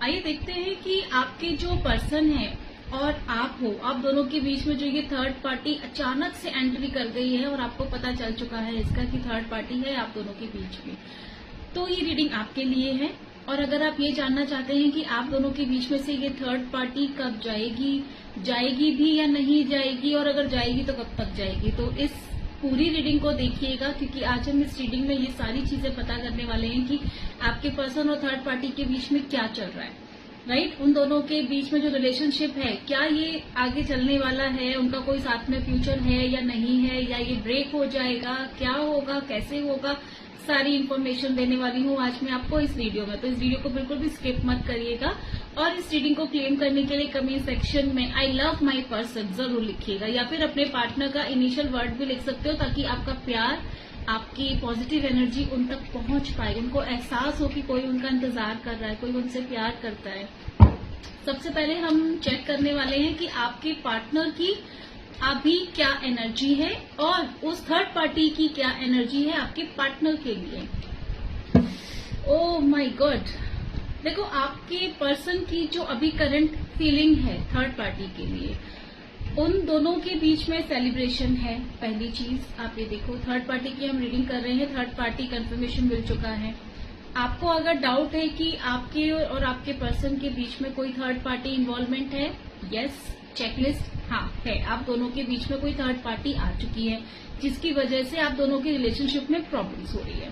आइए देखते हैं कि आपके जो पर्सन है और आप दोनों के बीच में जो ये थर्ड पार्टी अचानक से एंट्री कर गई है और आपको पता चल चुका है इसका कि थर्ड पार्टी है आप दोनों के बीच में, तो ये रीडिंग आपके लिए है। और अगर आप ये जानना चाहते हैं कि आप दोनों के बीच में से ये थर्ड पार्टी कब जाएगी भी या नहीं जाएगी, और अगर जाएगी तो कब तक जाएगी, तो इस पूरी रीडिंग को देखिएगा, क्योंकि आज हम इस रीडिंग में ये सारी चीजें पता करने वाले हैं कि आपके पर्सन और थर्ड पार्टी के बीच में क्या चल रहा है, राइट। उन दोनों के बीच में जो रिलेशनशिप है, क्या ये आगे चलने वाला है, उनका कोई साथ में फ्यूचर है या नहीं है, या ये ब्रेक हो जाएगा, क्या होगा, कैसे होगा, सारी इन्फॉर्मेशन देने वाली हूँ आज मैं आपको इस वीडियो में। तो इस वीडियो को बिल्कुल भी स्किप मत करिएगा, और इस रीडिंग को क्लेम करने के लिए कमेंट सेक्शन में आई लव माई पर्सन जरूर लिखिएगा, या फिर अपने पार्टनर का इनिशियल वर्ड भी लिख सकते हो, ताकि आपका प्यार, आपकी पॉजिटिव एनर्जी उन तक पहुंच पाए, उनको एहसास हो कि कोई उनका इंतजार कर रहा है, कोई उनसे प्यार करता है। सबसे पहले हम चेक करने वाले हैं कि आपके पार्टनर की अभी क्या एनर्जी है और उस थर्ड पार्टी की क्या एनर्जी है आपके पार्टनर के लिए। ओह माय गॉड, देखो आपके पर्सन की जो अभी करंट फीलिंग है थर्ड पार्टी के लिए, उन दोनों के बीच में सेलिब्रेशन है। पहली चीज आप ये देखो, थर्ड पार्टी की हम रीडिंग कर रहे हैं, थर्ड पार्टी कंफर्मेशन मिल चुका है। आपको अगर डाउट है कि आपके और आपके पर्सन के बीच में कोई थर्ड पार्टी इन्वॉल्वमेंट है, यस, चेकलिस्ट हाँ है, आप दोनों के बीच में कोई थर्ड पार्टी आ चुकी है, जिसकी वजह से आप दोनों के रिलेशनशिप में प्रॉब्लम्स हो रही है।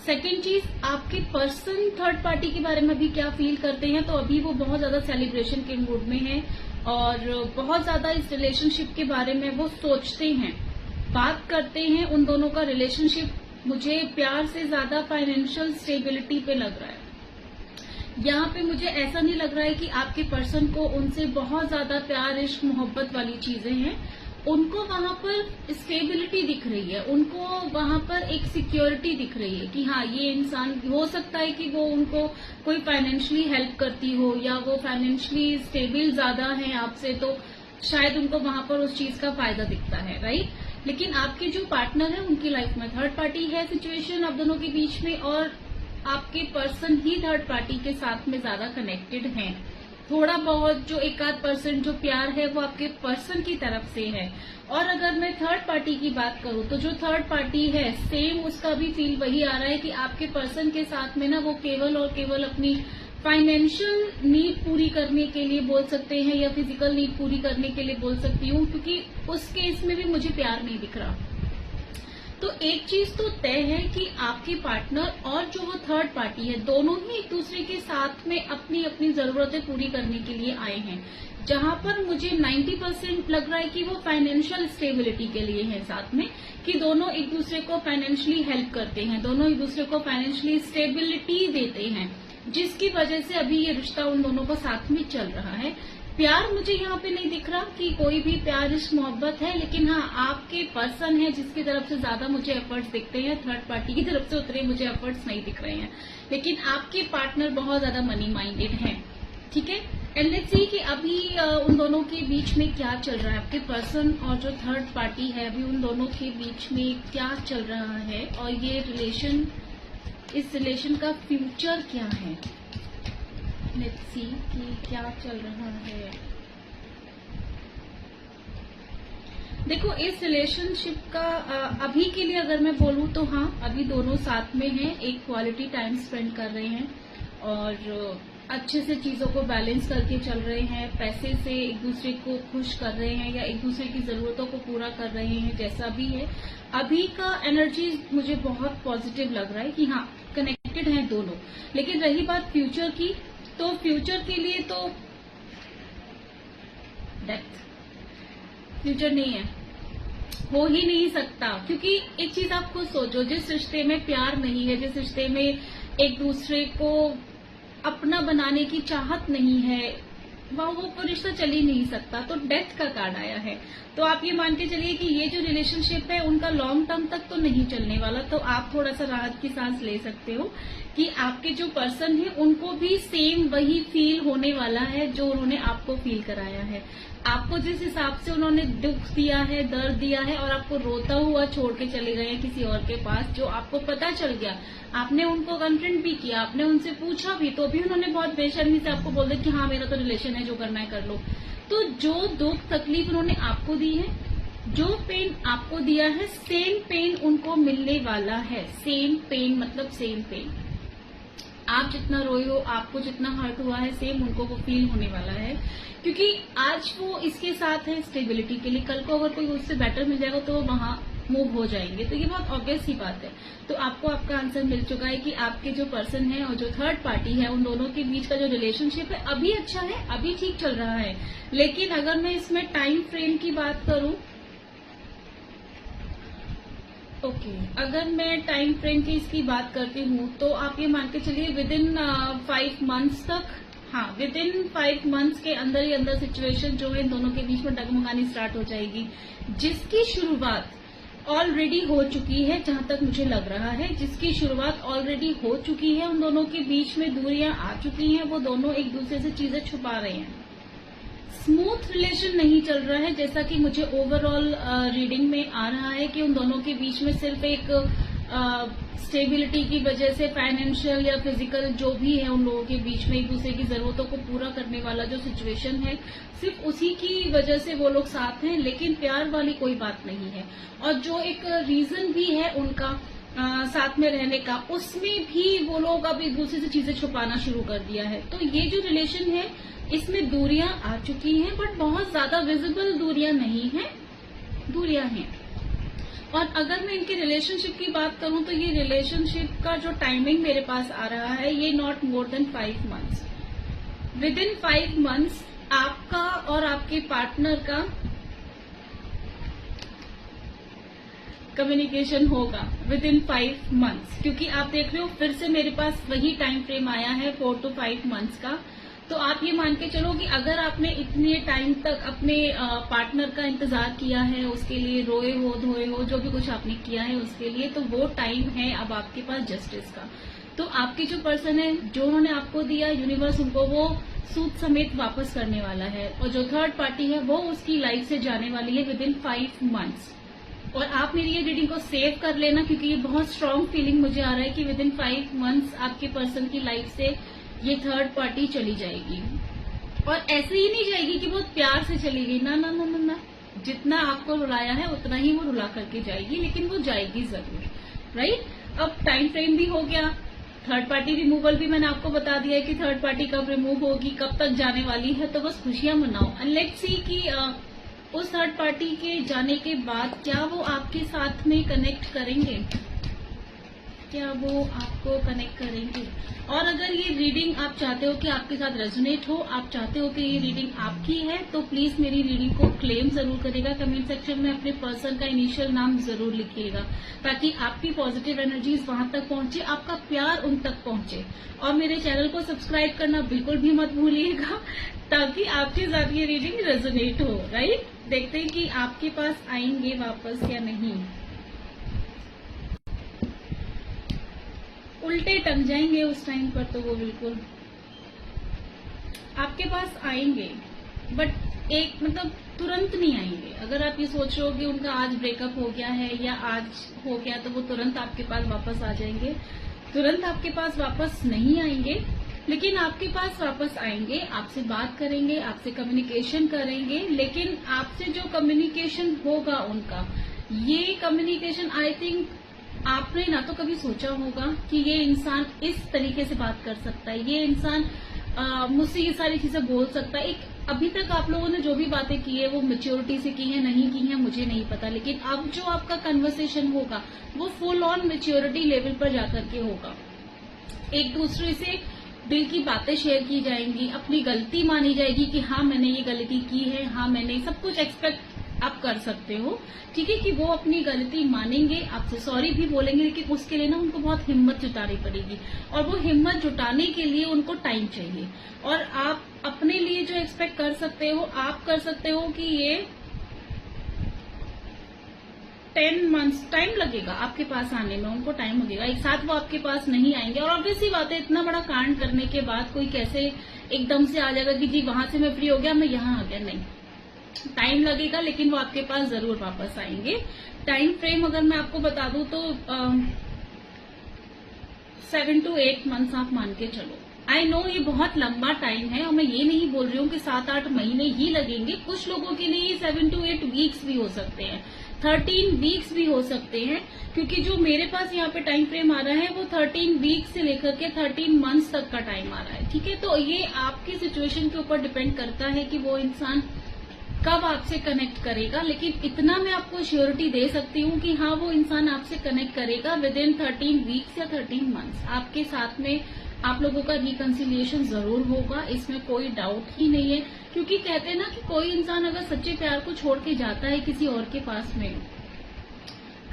सेकेंड चीज, आपके पर्सन थर्ड पार्टी के बारे में अभी क्या फील करते हैं, तो अभी वो बहुत ज्यादा सेलिब्रेशन के मूड में है और बहुत ज्यादा इस रिलेशनशिप के बारे में वो सोचते हैं, बात करते हैं। उन दोनों का रिलेशनशिप मुझे प्यार से ज्यादा फाइनेंशियल स्टेबिलिटी पे लग रहा है। यहाँ पे मुझे ऐसा नहीं लग रहा है कि आपके पर्सन को उनसे बहुत ज्यादा प्यार, इश्क, मोहब्बत वाली चीजें हैं। उनको वहां पर स्टेबिलिटी दिख रही है, उनको वहां पर एक सिक्योरिटी दिख रही है कि हाँ, ये इंसान, हो सकता है कि वो उनको कोई फाइनेंशियली हेल्प करती हो, या वो फाइनेंशियली स्टेबल ज्यादा है आपसे, तो शायद उनको वहां पर उस चीज का फायदा दिखता है, राइट। लेकिन आपके जो पार्टनर है उनकी लाइफ में थर्ड पार्टी है सिचुएशन आप दोनों के बीच में, और आपके पर्सन ही थर्ड पार्टी के साथ में ज्यादा कनेक्टेड हैं। थोड़ा बहुत जो 1-8% जो प्यार है वो आपके पर्सन की तरफ से है। और अगर मैं थर्ड पार्टी की बात करूं, तो जो थर्ड पार्टी है सेम उसका भी फील वही आ रहा है कि आपके पर्सन के साथ में ना वो केवल और केवल अपनी फाइनेंशियल नीड पूरी करने के लिए बोल सकते हैं, या फिजिकल नीड पूरी करने के लिए बोल सकती हूँ, क्योंकि उस केस में भी मुझे प्यार नहीं दिख रहा। तो एक चीज तो तय है कि आपके पार्टनर और जो वो थर्ड पार्टी है, दोनों ही एक दूसरे के साथ में अपनी अपनी जरूरतें पूरी करने के लिए आए हैं। जहां पर मुझे 90% लग रहा है कि वो फाइनेंशियल स्टेबिलिटी के लिए है साथ में, कि दोनों एक दूसरे को फाइनेंशियली हेल्प करते हैं, दोनों एक दूसरे को फाइनेंशियली स्टेबिलिटी देते हैं, जिसकी वजह से अभी ये रिश्ता उन दोनों का साथ में चल रहा है। प्यार मुझे यहाँ पे नहीं दिख रहा कि कोई भी प्यार, इश्क, मोहब्बत है, लेकिन हाँ, आपके पर्सन है जिसकी तरफ से ज्यादा मुझे एफर्ट्स दिखते हैं, थर्ड पार्टी की तरफ से उतने मुझे एफर्ट्स नहीं दिख रहे हैं। लेकिन आपके पार्टनर बहुत ज्यादा मनी माइंडेड हैं, ठीक है। एंड लेट्स सी कि अभी उन दोनों के बीच में क्या चल रहा है, आपके पर्सन और जो थर्ड पार्टी है, अभी उन दोनों के बीच में क्या चल रहा है, और ये रिलेशन, इस रिलेशन का फ्यूचर क्या है। लेट्स सी कि क्या चल रहा है। देखो, इस रिलेशनशिप का अभी के लिए अगर मैं बोलूं तो हाँ, अभी दोनों साथ में हैं, एक क्वालिटी टाइम स्पेंड कर रहे हैं और अच्छे से चीजों को बैलेंस करके चल रहे हैं, पैसे से एक दूसरे को खुश कर रहे हैं, या एक दूसरे की जरूरतों को पूरा कर रहे हैं, जैसा भी है। अभी का एनर्जी मुझे बहुत पॉजिटिव लग रहा है कि हाँ, कनेक्टेड हैं दोनों। लेकिन रही बात फ्यूचर की, तो फ्यूचर के लिए तो डेप्थ, फ्यूचर नहीं है, हो ही नहीं सकता। क्योंकि एक चीज आप खुद सोचो, जिस रिश्ते में प्यार नहीं है, जिस रिश्ते में एक दूसरे को अपना बनाने की चाहत नहीं है, वह वो रिश्ता चल ही नहीं सकता। तो डेथ का कार्ड आया है, तो आप ये मान के चलिए कि ये जो रिलेशनशिप है उनका लॉन्ग टर्म तक तो नहीं चलने वाला। तो आप थोड़ा सा राहत की सांस ले सकते हो कि आपके जो पर्सन है उनको भी सेम वही फील होने वाला है जो उन्होंने आपको फील कराया है। आपको जिस हिसाब से उन्होंने दुख दिया है, दर्द दिया है और आपको रोता हुआ छोड़ के चले गए हैं किसी और के पास, जो आपको पता चल गया, आपने उनको कन्फ्रंट भी किया, आपने उनसे पूछा भी, तो भी उन्होंने बहुत बेशर्मी से आपको बोल दिया कि हाँ मेरा तो रिलेशन है, जो करना है कर लो। तो जो दुख तकलीफ उन्होंने आपको दी है, जो पेन आपको दिया है, सेम पेन उनको मिलने वाला है। सेम पेन मतलब सेम पेन। आप जितना रोए हो, आपको जितना हर्ट हुआ है, सेम उनको वो फील होने वाला है। क्योंकि आज वो इसके साथ है स्टेबिलिटी के लिए, कल को अगर कोई उससे बेटर मिल जाएगा तो वो वहां मूव हो जाएंगे। तो ये बहुत ऑब्वियस ही बात है। तो आपको आपका आंसर मिल चुका है कि आपके जो पर्सन है और जो थर्ड पार्टी है, उन दोनों के बीच का जो रिलेशनशिप है अभी अच्छा है, अभी ठीक चल रहा है। लेकिन अगर मैं इसमें टाइम फ्रेम की बात करूं, अगर मैं टाइम फ्रेम की इसकी बात करती हूँ तो आप ये मान के चलिए विद इन 5 मंथ्स तक, हाँ विद इन 5 मंथ्स के अंदर ही अंदर सिचुएशन जो है इन दोनों के बीच में डगमगानी स्टार्ट हो जाएगी, जिसकी शुरुआत ऑलरेडी हो चुकी है। जहां तक मुझे लग रहा है जिसकी शुरुआत ऑलरेडी हो चुकी है, उन दोनों के बीच में दूरियां आ चुकी हैं, वो दोनों एक दूसरे से चीजें छुपा रहे हैं। स्मूथ रिलेशन नहीं चल रहा है, जैसा कि मुझे ओवरऑल रीडिंग में आ रहा है कि उन दोनों के बीच में सिर्फ एक स्टेबिलिटी की वजह से फाइनेंशियल या फिजिकल जो भी है उन लोगों के बीच में एक दूसरे की जरूरतों को पूरा करने वाला जो सिचुएशन है, सिर्फ उसी की वजह से वो लोग साथ हैं, लेकिन प्यार वाली कोई बात नहीं है। और जो एक रीजन भी है उनका साथ में रहने का, उसमें भी वो लोग अब एक दूसरे से चीजें छुपाना शुरू कर दिया है। तो ये जो रिलेशन है इसमें दूरियां आ चुकी हैं, बट बहुत ज्यादा विजिबल दूरियां नहीं हैं, दूरियां हैं। और अगर मैं इनके रिलेशनशिप की बात करूं तो ये रिलेशनशिप का जो टाइमिंग मेरे पास आ रहा है, ये not more than 5 months. With in 5 months आपका और आपके पार्टनर का कम्युनिकेशन होगा विद इन 5 मंथ्स। क्योंकि आप देख रहे हो फिर से मेरे पास वही टाइम फ्रेम आया है 4 to 5 मंथ्स का। तो आप ये मान के चलो कि अगर आपने इतने टाइम तक अपने पार्टनर का इंतजार किया है, उसके लिए रोए हो, धोए हो, जो भी कुछ आपने किया है उसके लिए, तो वो टाइम है अब आपके पास जस्टिस का। तो आपके जो पर्सन है, जो उन्होंने आपको दिया, यूनिवर्स उनको वो सूद समेत वापस करने वाला है। और जो थर्ड पार्टी है वो उसकी लाइफ से जाने वाली है विद इन 5 मंथ्स। और आप मेरी ये रीडिंग को सेव कर लेना, क्योंकि ये बहुत स्ट्रांग फीलिंग मुझे आ रहा है कि विद इन 5 मंथ्स आपके पर्सन की लाइफ से ये थर्ड पार्टी चली जाएगी। और ऐसे ही नहीं जाएगी कि बहुत प्यार से चली गई, ना ना ना ना ना, जितना आपको रुलाया है उतना ही वो रुला करके जाएगी, लेकिन वो जाएगी जरूर, राइट। अब टाइम फ्रेम भी हो गया, थर्ड पार्टी रिमूवल भी मैंने आपको बता दिया है कि थर्ड पार्टी कब रिमूव होगी, कब तक जाने वाली है। तो बस खुशियां मनाओ। एंड लेट्स सी कि उस थर्ड पार्टी के जाने के बाद क्या वो आपके साथ में कनेक्ट करेंगे, क्या वो आपको कनेक्ट करेंगे। और अगर ये रीडिंग आप चाहते हो कि आपके साथ रेजोनेट हो, आप चाहते हो कि ये रीडिंग आपकी है, तो प्लीज मेरी रीडिंग को क्लेम जरूर करिएगा। कमेंट सेक्शन में अपने पर्सन का इनिशियल नाम जरूर लिखिएगा, ताकि आपकी पॉजिटिव एनर्जीज वहां तक पहुंचे, आपका प्यार उन तक पहुंचे। और मेरे चैनल को सब्सक्राइब करना बिल्कुल भी मत भूलिएगा, ताकि आपके साथ ये रीडिंग रेजोनेट हो, राइट। देखते हैं कि आपके पास आएंगे वापस या नहीं। उल्टे टंग जाएंगे उस टाइम पर, तो वो बिल्कुल आपके पास आएंगे, बट एक मतलब तुरंत नहीं आएंगे। अगर आप ये सोच रहे हो कि उनका आज ब्रेकअप हो गया है या आज हो गया, तो वो तुरंत आपके पास वापस आ जाएंगे। तुरंत आपके पास वापस नहीं आएंगे, लेकिन आपके पास वापस आएंगे, आपसे बात करेंगे, आपसे कम्युनिकेशन करेंगे। लेकिन आपसे जो कम्युनिकेशन होगा उनका, ये कम्युनिकेशन आई थिंक आपने ना तो कभी सोचा होगा कि ये इंसान इस तरीके से बात कर सकता है, ये इंसान मुझसे ये सारी चीजें बोल सकता है। एक अभी तक आप लोगों ने जो भी बातें की है वो मेच्योरिटी से की है, नहीं की है मुझे नहीं पता, लेकिन अब जो आपका कन्वर्सेशन होगा वो फुल ऑन मेच्योरिटी लेवल पर जाकर के होगा। एक दूसरे से दिल की बातें शेयर की जाएंगी, अपनी गलती मानी जाएगी कि हाँ मैंने ये गलती की है, हाँ मैंने सब कुछ एक्सपेक्ट आप कर सकते हो, ठीक है, कि वो अपनी गलती मानेंगे, आपसे सॉरी भी बोलेंगे। लेकिन उसके लिए ना उनको बहुत हिम्मत जुटानी पड़ेगी, और वो हिम्मत जुटाने के लिए उनको टाइम चाहिए। और आप अपने लिए जो एक्सपेक्ट कर सकते हो, आप कर सकते हो कि ये 10 मंथ्स टाइम लगेगा आपके पास आने में, उनको टाइम लगेगा, एक साथ वो आपके पास नहीं आएंगे। और ऑब्वियसली बात है, इतना बड़ा कांड करने के बाद कोई कैसे एकदम से आ जाएगा कि जी वहां से मैं फ्री हो गया, मैं यहाँ आ गया, नहीं, टाइम लगेगा, लेकिन वो आपके पास जरूर वापस आएंगे। टाइम फ्रेम अगर मैं आपको बता दूं तो 7 to 8 मंथ्स आप मान के चलो। आई नो ये बहुत लंबा टाइम है, और मैं ये नहीं बोल रही हूँ कि 7-8 महीने ही लगेंगे। कुछ लोगों के लिए 7 to 8 वीक्स भी हो सकते हैं, 13 वीक्स भी हो सकते हैं, क्योंकि जो मेरे पास यहाँ पे टाइम फ्रेम आ रहा है वो 13 वीक्स से लेकर के 13 मंथ्स तक का टाइम आ रहा है। ठीक है, तो ये आपकी सिचुएशन के ऊपर डिपेंड करता है कि वो इंसान कब आपसे कनेक्ट करेगा। लेकिन इतना मैं आपको श्योरिटी दे सकती हूँ कि हाँ, वो इंसान आपसे कनेक्ट करेगा विद इन 13 वीक्स या 13 मंथ्स। आपके साथ में आप लोगों का रिकंसिलिएशन जरूर होगा, इसमें कोई डाउट ही नहीं है। क्योंकि कहते हैं ना कि कोई इंसान अगर सच्चे प्यार को छोड़ के जाता है किसी और के पास में,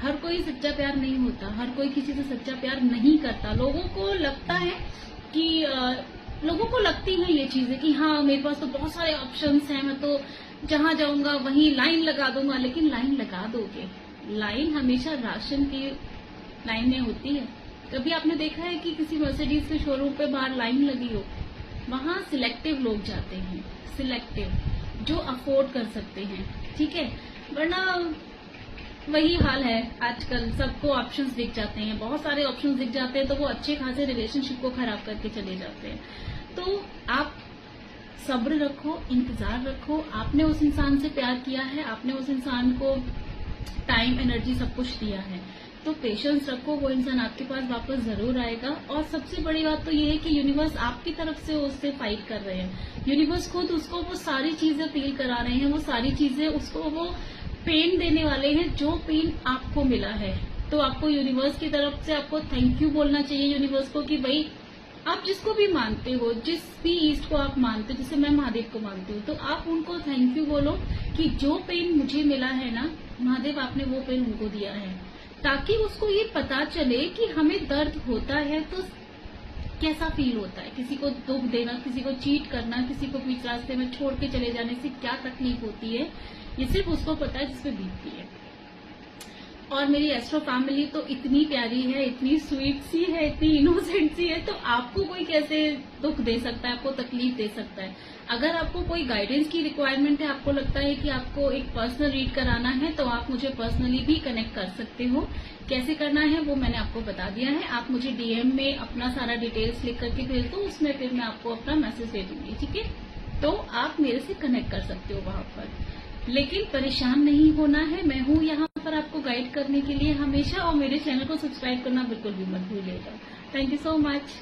हर कोई सच्चा प्यार नहीं होता, हर कोई किसी से सच्चा प्यार नहीं करता। लोगों को लगता है कि लोगों को लगती है ये चीजें कि हाँ मेरे पास तो बहुत सारे ऑप्शंस हैं, मैं तो जहां जाऊंगा वहीं लाइन लगा दूंगा। लेकिन लाइन लगा दोगे, लाइन हमेशा राशन की लाइन में होती है। कभी आपने देखा है कि किसी मर्सिडीज के शोरूम पे बाहर लाइन लगी हो? वहां सिलेक्टिव लोग जाते हैं, सिलेक्टिव जो अफोर्ड कर सकते हैं, ठीक है, वरना वही हाल है। आजकल सबको ऑप्शंस दिख जाते हैं, बहुत सारे ऑप्शंस दिख जाते हैं, तो वो अच्छे खासे रिलेशनशिप को खराब करके चले जाते हैं। तो आप सब्र रखो, इंतजार रखो। आपने उस इंसान से प्यार किया है, आपने उस इंसान को टाइम, एनर्जी, सब कुछ दिया है, तो पेशेंस रखो, वो इंसान आपके पास वापस जरूर आएगा। और सबसे बड़ी बात तो ये है कि यूनिवर्स आपकी तरफ से उससे फाइट कर रहे हैं। यूनिवर्स खुद उसको वो सारी चीजें फील करा रहे हैं, वो सारी चीजें उसको वो पेन देने वाले हैं जो पेन आपको मिला है। तो आपको यूनिवर्स की तरफ से आपको थैंक यू बोलना चाहिए यूनिवर्स को कि भाई आप जिसको भी मानते हो, जिस भी ईस्ट को आप मानते हो, जैसे मैं महादेव को मानती हूँ, तो आप उनको थैंक यू बोलो कि जो पेन मुझे मिला है ना महादेव, आपने वो पेन उनको दिया है, ताकि उसको ये पता चले कि हमें दर्द होता है तो कैसा फील होता है, किसी को दुख देना, किसी को चीट करना, किसी को बीच रास्ते में छोड़ के चले जाने से क्या तकलीफ होती है, ये सिर्फ उसको पता है जिसपे बीतती है। और मेरी एस्ट्रो फैमिली तो इतनी प्यारी है, इतनी स्वीट सी है, इतनी इनोसेंट सी है, तो आपको कोई कैसे दुख दे सकता है, आपको तकलीफ दे सकता है। अगर आपको कोई गाइडेंस की रिक्वायरमेंट है, आपको लगता है कि आपको एक पर्सनल रीड कराना है, तो आप मुझे पर्सनली भी कनेक्ट कर सकते हो। कैसे करना है वो मैंने आपको बता दिया है। आप मुझे डीएम में अपना सारा डिटेल्स लिख करके भेज दो, उसमें फिर मैं आपको अपना मैसेज दे दूंगी, ठीक है। तो आप मेरे से कनेक्ट कर सकते हो वहां पर, लेकिन परेशान नहीं होना है। मैं हूँ यहाँ पर आपको गाइड करने के लिए हमेशा, और मेरे चैनल को सब्सक्राइब करना बिल्कुल भी मत भूलिएगा। Thank you so much.